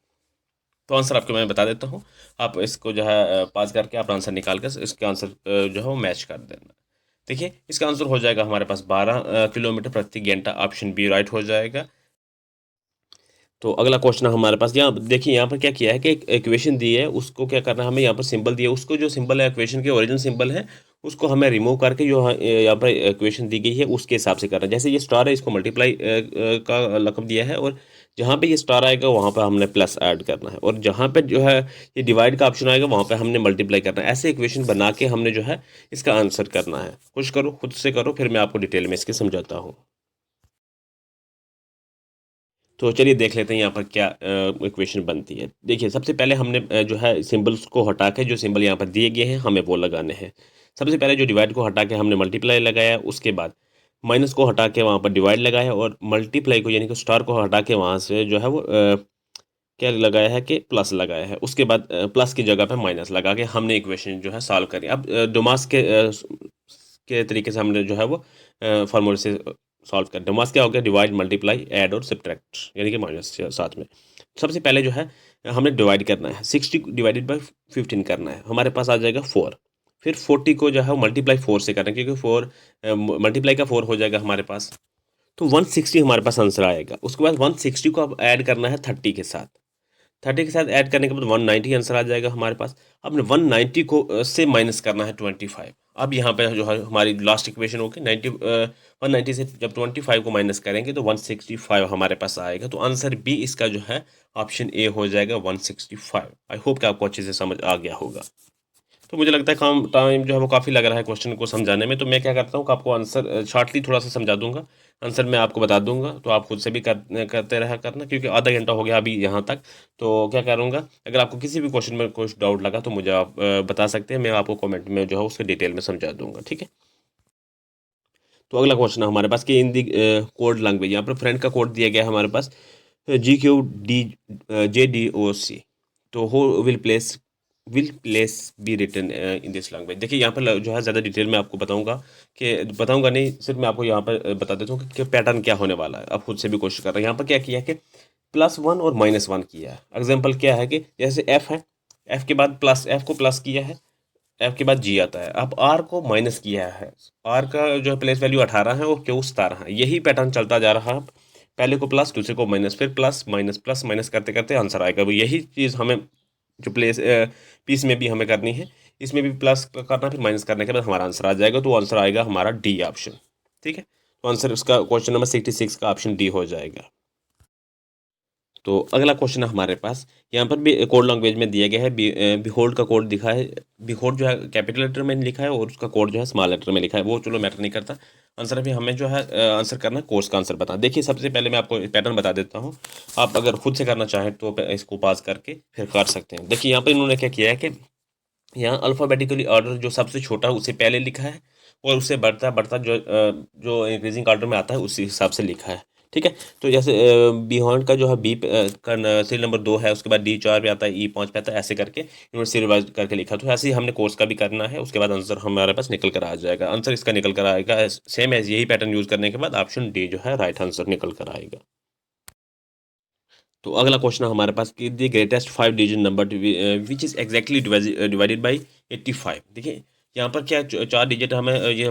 तो आंसर आपको मैं बता देता हूँ, आप इसको जो है पास करके आप आंसर निकाल कर इसका आंसर जो है वो मैच कर देना। देखिए इसका आंसर हो जाएगा हमारे पास 12 किलोमीटर प्रति घंटा। ऑप्शन बी राइट हो जाएगा। तो अगला क्वेश्चन हमारे पास, यहाँ देखिए यहाँ पर क्या किया है कि एक इक्वेशन दी है, उसको क्या करना है, हमें यहाँ पर सिंबल दिया है, उसको जो सिंबल है इक्वेशन के ओरिजिनल सिंबल है उसको हमें रिमूव करके जो यहाँ पर इक्वेशन दी गई है उसके हिसाब से करना है। जैसे ये स्टार है, इसको मल्टीप्लाई का लकब दिया है, और जहाँ पे ये स्टार आएगा वहाँ पे हमने प्लस ऐड करना है, और जहाँ पे जो है ये डिवाइड का ऑप्शन आएगा वहाँ पे हमने मल्टीप्लाई करना है। ऐसे इक्वेशन बना के हमने जो है इसका आंसर करना है। कुछ करो, खुद से करो, फिर मैं आपको डिटेल में इसके समझाता हूँ। तो चलिए देख लेते हैं यहाँ पर क्या इक्वेशन बनती है। देखिए सबसे पहले हमने जो है सिंबल्स को हटा के जो सिंबल यहाँ पर दिए गए हैं हमें वो लगाने हैं। सबसे पहले जो डिवाइड को हटा के हमने मल्टीप्लाई लगाया, उसके बाद माइनस को हटा के वहाँ पर डिवाइड लगाया, और मल्टीप्लाई को यानी कि स्टार को हटा के वहाँ से जो है वो क्या लगाया है कि प्लस लगाया है। उसके बाद प्लस की जगह पे माइनस लगा के हमने इक्वेशन जो है सॉल्व करी। अब डोमास के तरीके से हमने जो है वो फार्मूले से सॉल्व कर। डोमास क्या हो गया, डिवाइड मल्टीप्लाई ऐड और सब्ट्रैक्ट, यानी कि माइनस साथ में। सबसे पहले जो है हमने डिवाइड करना है, 60 डिवाइडेड बाई 15 करना है, हमारे पास आ जाएगा 4। फिर 40 को जो है मल्टीप्लाई 4 से करना है, क्योंकि 4 मल्टीप्लाई का 4 हो जाएगा हमारे पास, तो 160 हमारे पास आंसर आएगा। उसके बाद 160 को अब ऐड करना है 30 के साथ। 30 के साथ ऐड करने के बाद 190 आंसर आ जाएगा हमारे पास। अब 190 को से माइनस करना है 25। अब यहाँ पे जो है हमारी लास्ट इक्वेशन होगी 190 से जब 25 को माइनस करेंगे तो 165 हमारे पास आएगा। तो आंसर बी इसका जो है ऑप्शन ए हो जाएगा 165। आई होप कि आपको अच्छे से समझ आ गया होगा। तो मुझे लगता है काम टाइम जो है वो काफ़ी लग रहा है क्वेश्चन को समझाने में, तो मैं क्या करता हूँ कि आपको आंसर शॉर्टली थोड़ा सा समझा दूंगा। आंसर मैं आपको बता दूंगा, तो आप खुद से भी करते रहा करना, क्योंकि आधा घंटा हो गया अभी यहाँ तक। तो क्या करूँगा, अगर आपको किसी भी क्वेश्चन में कुछ डाउट लगा तो मुझे आप बता सकते हैं, मैं आपको कॉमेंट में जो है उसके डिटेल में समझा दूंगा, ठीक है। तो अगला क्वेश्चन है हमारे पास कि इन दी कोड लैंग्वेज, यहाँ पर फ्रेंड का कोड दिया गया है हमारे पास GQDJDOC। तो how will place be written in this language. देखिए यहाँ पर जो है ज़्यादा डिटेल में आपको बताऊंगा, कि बताऊंगा नहीं, सिर्फ मैं आपको यहाँ पर बता देता हूँ कि पैटर्न क्या होने वाला है। आप खुद से भी कोशिश कर रहे हैं। यहाँ पर क्या किया है कि +1 और -1 किया है। एग्जाम्पल क्या है कि जैसे एफ है, एफ के बाद प्लस, एफ को प्लस किया है, एफ के बाद जी आता है। अब आर को माइनस किया है, आर का जो है प्लेस वैल्यू 18 है और क्यू 17 है। यही पैटर्न चलता जा रहा है, पहले को प्लस, दूसरे को माइनस, फिर प्लस माइनस करते करते आंसर आएगा। वो यही चीज़ हमें जो पीस में भी हमें करनी है, इसमें भी प्लस करना, फिर माइनस करने के बाद हमारा आंसर आ जाएगा। तो आंसर आएगा हमारा डी ऑप्शन, ठीक है। तो आंसर उसका क्वेश्चन नंबर 66 का ऑप्शन डी हो जाएगा। तो अगला क्वेश्चन है हमारे पास, यहाँ पर भी कोड लैंग्वेज में दिया गया है। बिहोल्ड का कोड दिखा है, बिहोल्ड जो है कैपिटल लेटर में लिखा है और उसका कोड जो है स्मॉल लेटर में लिखा है। वो चलो मैटर नहीं करता, आंसर अभी हमें जो है आंसर करना है, कोर्स का आंसर बता। देखिए सबसे पहले मैं आपको पैटर्न बता देता हूँ, आप अगर खुद से करना चाहें तो इसको पास करके फिर कर सकते हैं। देखिए यहाँ पर इन्होंने क्या किया है कि यहाँ अल्फ़ाबेटिकली ऑर्डर जो सबसे छोटा है उसे पहले लिखा है, और उससे बढ़ता बढ़ता जो इंक्रीजिंग ऑर्डर में आता है उसी हिसाब से लिखा है, ठीक है। तो जैसे बियॉन्ड का जो है बी का सीरियल नंबर 2 है, उसके बाद D4 पे आता है, E5 पे आता है, ऐसे करके इन्होंने सीरियल करके लिखा। तो ऐसे ही हमने कोर्स का भी करना है, उसके बाद आंसर हमारे पास निकल कर आ जाएगा। आंसर इसका निकल कर आएगा सेम एज, यही पैटर्न यूज़ करने के बाद ऑप्शन डी जो है राइट आंसर निकल कर आएगा। तो अगला क्वेश्चन है हमारे पास कि the greatest 5 digit number which is exactly divided by 85। देखिए यहाँ पर क्या 4 डिजिट हमें ये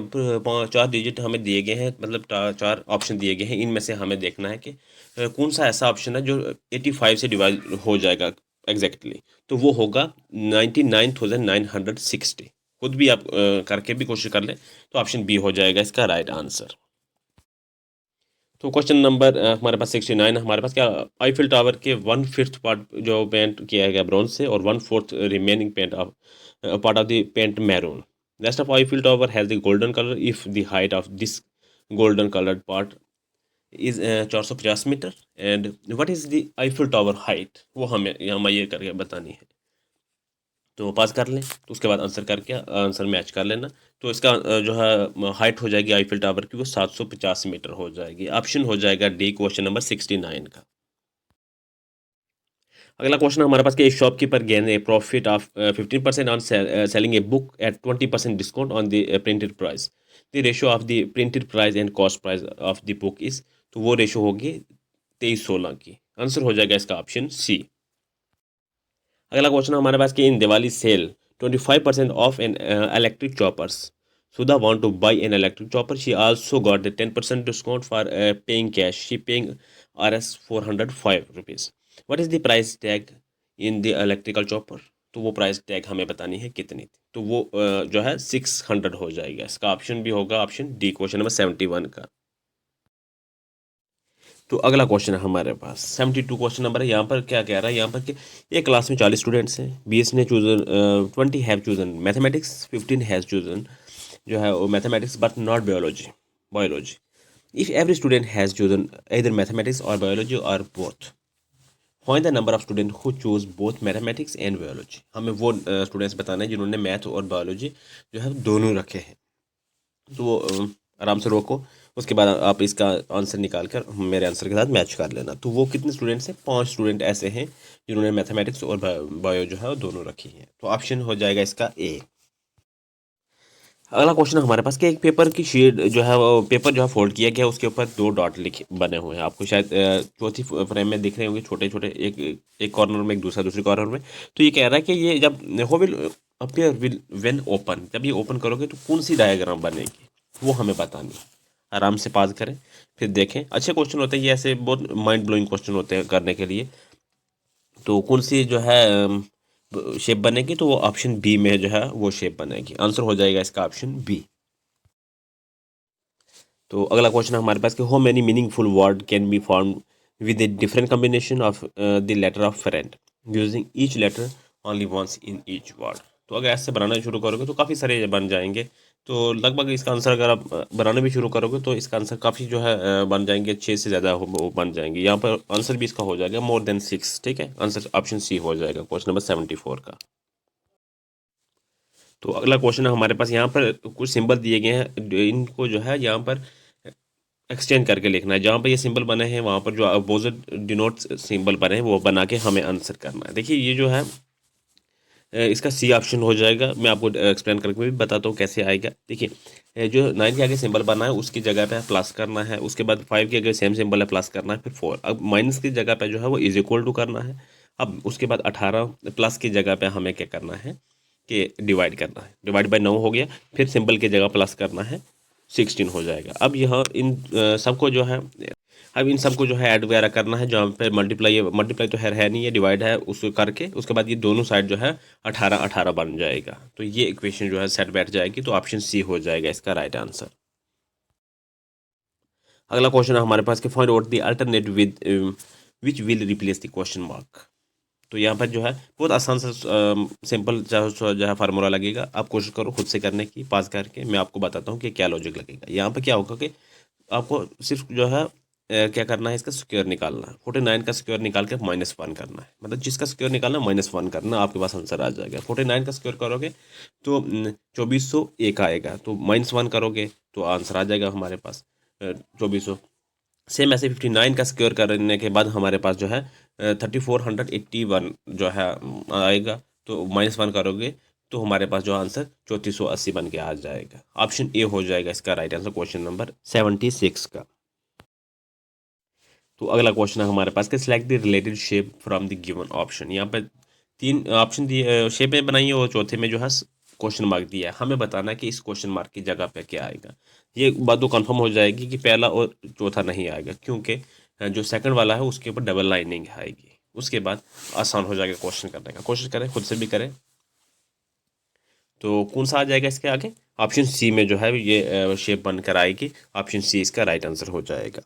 4 डिजिट हमें दिए गए हैं, मतलब 4 ऑप्शन दिए गए हैं। इनमें से हमें देखना है कि कौन सा ऐसा ऑप्शन है जो 85 से डिवाइड हो जाएगा एग्जैक्टली। तो वो होगा 99,960। खुद भी आप करके भी कोशिश कर लें, तो ऑप्शन बी हो जाएगा इसका राइट आंसर। तो क्वेश्चन नंबर हमारे पास 69 है। हमारे पास क्या, आईफिल टावर के 1/5 पार्ट जो पेंट किया गया ब्रॉन्ज से, और 1/4 remaining paint of part of the paint maroon. Rest of Eiffel tower has the golden colour if the height of this golden coloured part is 450 metre, and what is the Eiffel tower height, वो हमें यहाँ ये करके बतानी है। तो पास कर लें, तो उसके बाद आंसर करके आंसर मैच कर लेना। तो इसका जो है हाइट हो जाएगी आईफिल टावर की, वो 750 मीटर हो जाएगी। ऑप्शन हो जाएगा डी, क्वेश्चन नंबर 69 का। अगला क्वेश्चन हमारे पास कि एक shopkeeper gain a profit of 15% on selling a book at 20% discount on the printed price. The ratio of the printed price and cost price of the book is, तो वो रेशियो होगी 23:16 की। आंसर हो जाएगा इसका ऑप्शन सी। अगला क्वेश्चन हमारे पास कि in Diwali sale 25% off an electric choppers. Sudha want to buy an electric chopper. She also got the 10% discount for paying cash. She paying Rs 405 rupees. What is the price tag in the electrical chopper? तो वो प्राइस टैग हमें बतानी है कितनी थी। तो वो जो है 600 हो जाएगा। इसका ऑप्शन भी होगा ऑप्शन डी, क्वेश्चन नंबर 71 का। तो अगला क्वेश्चन है हमारे पास 72 क्वेश्चन नंबर है। यहाँ पर क्या कह रहा है, यहाँ पर कि एक क्लास में 40 स्टूडेंट्स हैं, 20 ने chosen 20 have chosen mathematics, 15 has chosen जो है वो mathematics but not biology. If every student has chosen इधर मैथमेटिक्स और बायोलॉजी और both, find the number of student who choose both mathematics and biology. हमें वो स्टूडेंट्स बताना है जिन्होंने मैथ और बायोलॉजी जो है दोनों रखे हैं। तो वो आराम से रोको, उसके बाद आप इसका आंसर निकाल कर मेरे आंसर के साथ मैच कर लेना। तो वो कितने स्टूडेंट्स हैं, 5 स्टूडेंट ऐसे हैं जिन्होंने मैथमेटिक्स और बायो जो है वो दोनों रखी हैं। तो ऑप्शन हो जाएगा इसका ए। अगला क्वेश्चन हमारे पास कि एक पेपर की शीट जो है वो पेपर जो है फोल्ड किया गया, उसके ऊपर 2 डॉट लिखे बने हुए हैं। आपको शायद चौथी फ्रेम में दिख रहे होंगे छोटे छोटे, एक कॉर्नर में, एक दूसरे कॉर्नर में। तो ये कह रहा है कि ये जब हो will appear will when open, जब ये ओपन करोगे तो कौन सी डायग्राम बनेगी, वो हमें बतानी है। आराम से पास करें फिर देखें। अच्छे क्वेश्चन होते हैं ये, ऐसे बहुत माइंड ब्लोइंग क्वेश्चन होते हैं करने के लिए। तो कौन सी जो है शेप बनेगी, तो वो ऑप्शन बी में जो है वो शेप बनेगी। आंसर हो जाएगा इसका ऑप्शन बी। तो अगला क्वेश्चन हमारे पास कि how many meaningful word can be form with a different combination of the letter of friend using each letter only once in each word. तो अगर ऐसे बनाना शुरू करोगे तो काफ़ी सारे बन जाएंगे। तो लगभग इसका आंसर अगर आप बनाना भी शुरू करोगे तो इसका आंसर काफ़ी जो है बन जाएंगे, 6 से ज़्यादा वो बन जाएंगे। यहाँ पर आंसर भी इसका हो जाएगा मोर देन 6। ठीक है, आंसर ऑप्शन सी हो जाएगा क्वेश्चन नंबर 74 का। तो अगला क्वेश्चन है हमारे पास, यहाँ पर कुछ सिंबल दिए गए हैं, इनको जो है यहाँ पर एक्सचेंज करके लिखना है। जहाँ पर ये सिंबल बने हैं वहाँ पर जो अपोजिट डिनोट सिंबल बने हैं वो बना के हमें आंसर करना है। देखिए ये जो है इसका सी ऑप्शन हो जाएगा। मैं आपको एक्सप्लेन करके भी बताता हूँ कैसे आएगा। देखिए जो 9 के आगे सिंबल बना है उसकी जगह पे प्लस करना है, उसके बाद 5 के आगे सेम सिंबल है प्लस करना है, फिर 4। अब माइनस की जगह पे जो है वो इज इक्वल टू करना है। अब उसके बाद 18 प्लस की जगह पे हमें क्या करना है कि डिवाइड करना है। डिवाइड बाई 9 हो गया, फिर सिंबल की जगह प्लस करना है, 16 हो जाएगा। अब यह इन सबको जो है, अब इन सबको जो है ऐड वगैरह करना है। जहाँ पे मल्टीप्लाई तो है नहीं, ये डिवाइड है, उसको करके उसके बाद ये दोनों साइड जो है 18 18 बन जाएगा। तो ये इक्वेशन जो है सेट बैठ जाएगी। तो ऑप्शन सी हो जाएगा इसका राइट आंसर। अगला क्वेश्चन है हमारे पास कि find out the alternative with which will replace the question mark. तो यहाँ पर जो है बहुत आसान सा सिंपल जो है फार्मूला लगेगा। आप कोशिश करो खुद से करने की, पास करके मैं आपको बताता हूँ कि क्या लॉजिक लगेगा। यहाँ पर क्या होगा कि आपको सिर्फ जो है क्या करना है, इसका स्क्वायर निकालना है। 49 का स्क्वायर निकाल के -1 करना है, मतलब जिसका स्क्वायर निकालना -1 करना, आपके पास आंसर आ जाएगा। 49 का स्क्वायर करोगे तो 2401 आएगा, तो -1 करोगे तो आंसर आ जाएगा हमारे पास 2400। सेम ऐसे 59 का स्क्वायर करने के बाद हमारे पास जो है 3481 जो है आएगा, तो -1 करोगे तो हमारे पास जो आंसर 3480 बन के आ जाएगा। ऑप्शन ए हो जाएगा इसका राइट आंसर क्वेश्चन नंबर 76 का। तो अगला क्वेश्चन है हमारे पास कि select the related shape from the given option. यहाँ पे 3 ऑप्शन दिए, शेप में बनाइए और चौथे में जो है क्वेश्चन मार्क दिया है। हमें बताना है कि इस क्वेश्चन मार्क की जगह पे क्या आएगा। ये बात तो कंफर्म हो जाएगी कि पहला और चौथा नहीं आएगा, क्योंकि जो सेकंड वाला है उसके ऊपर डबल लाइनिंग आएगी। उसके बाद आसान हो जाएगा क्वेश्चन करने का। कोशिश करें, खुद से भी करें। तो कौन सा आ जाएगा इसके आगे, ऑप्शन सी में जो है ये शेप बनकर आएगी। ऑप्शन सी इसका राइट आंसर हो जाएगा।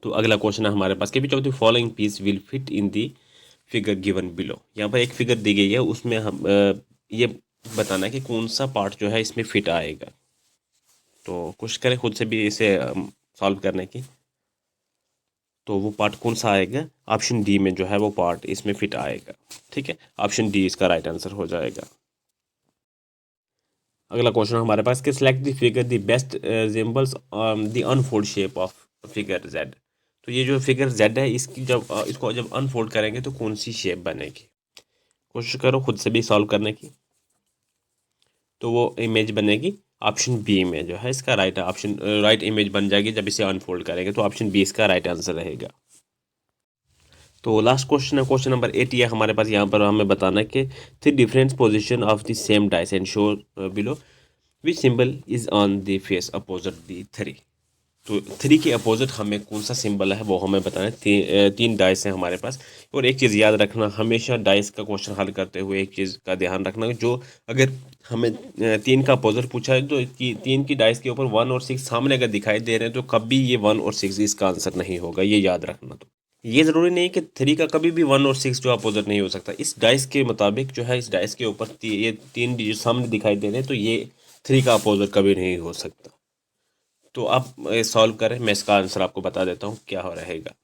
तो अगला क्वेश्चन है हमारे पास कि which of the following piece will fit in the figure given below. यहाँ पर एक फिगर दी गई है, उसमें हम ये बताना है कि कौन सा पार्ट जो है इसमें फिट आएगा। तो कोशिश करें खुद से भी इसे सॉल्व करने की। तो वो पार्ट कौन सा आएगा, ऑप्शन डी में जो है वो पार्ट इसमें फिट आएगा। ठीक है, ऑप्शन डी इसका राइट आंसर हो जाएगा। अगला क्वेश्चन हमारे पास कि select the figure the best resembles the unfold shape of figure Z. तो ये जो फिगर जेड है इसकी जब इसको जब अनफोल्ड करेंगे तो कौन सी शेप बनेगी। कोशिश करो खुद से भी सॉल्व करने की। तो वो इमेज बनेगी ऑप्शन बी में जो है इसका राइट ऑप्शन, राइट इमेज बन जाएगी जब इसे अनफोल्ड करेंगे। तो ऑप्शन बी इसका राइट आंसर रहेगा। तो लास्ट क्वेश्चन है क्वेश्चन नंबर 8 है हमारे पास। यहाँ पर हमें बताना है कि 3 different position of the same dice and show below which symbol is on the face opposite the 3। तो 3 के अपोजिट हमें कौन सा सिंबल है वो हमें बताना है। तीन डाइस हैं हमारे पास। और एक चीज़ याद रखना, हमेशा डाइस का क्वेश्चन हल करते हुए एक चीज़ का ध्यान रखना, जो अगर हमें 3 का अपोजिट पूछा है तो 3 की डाइस के ऊपर 1 और 6 सामने अगर दिखाई दे रहे हैं तो कभी ये 1 और 6 इसका आंसर नहीं होगा, ये याद रखना। तो ये ज़रूरी नहीं कि 3 का कभी भी 1 और 6 जो अपोजिट नहीं हो सकता। इस डाइस के मुताबिक जो है, इस डाइस के ऊपर ये 3 डिजिट सामने दिखाई दे रहे हैं तो ये 3 का अपोजिट कभी नहीं हो सकता। तो आप सॉल्व करें, मैं इसका आंसर आपको बता देता हूँ क्या हो रहेगा।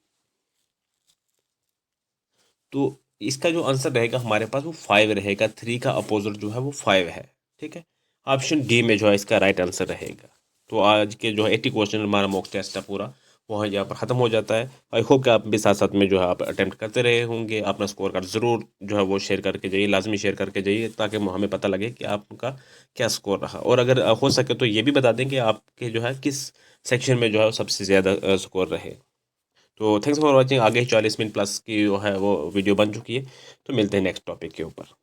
तो इसका जो आंसर रहेगा हमारे पास वो 5 रहेगा। 3 का अपोजिट जो है वो 5 है। ठीक है, ऑप्शन डी में जो है इसका राइट आंसर रहेगा। तो आज के जो है 80 क्वेश्चन हमारा मॉक टेस्ट है पूरा, वो यहाँ पर ख़त्म हो जाता है। आई होप कि आप भी साथ साथ में जो है आप अटेम्प्ट करते रहे होंगे। अपना स्कोर कार्ड ज़रूर जो है वो शेयर करके जाइए, लाजमी शेयर करके जाइए, ताकि हमें पता लगे कि आपका क्या स्कोर रहा। और अगर हो सके तो ये भी बता दें कि आपके जो है किस सेक्शन में जो है वो सबसे ज़्यादा स्कोर रहे। तो थैंक्स फॉर वॉचिंग। आगे 40 मिनट प्लस की जो है वो वीडियो बन चुकी है। तो मिलते हैं नेक्स्ट टॉपिक के ऊपर।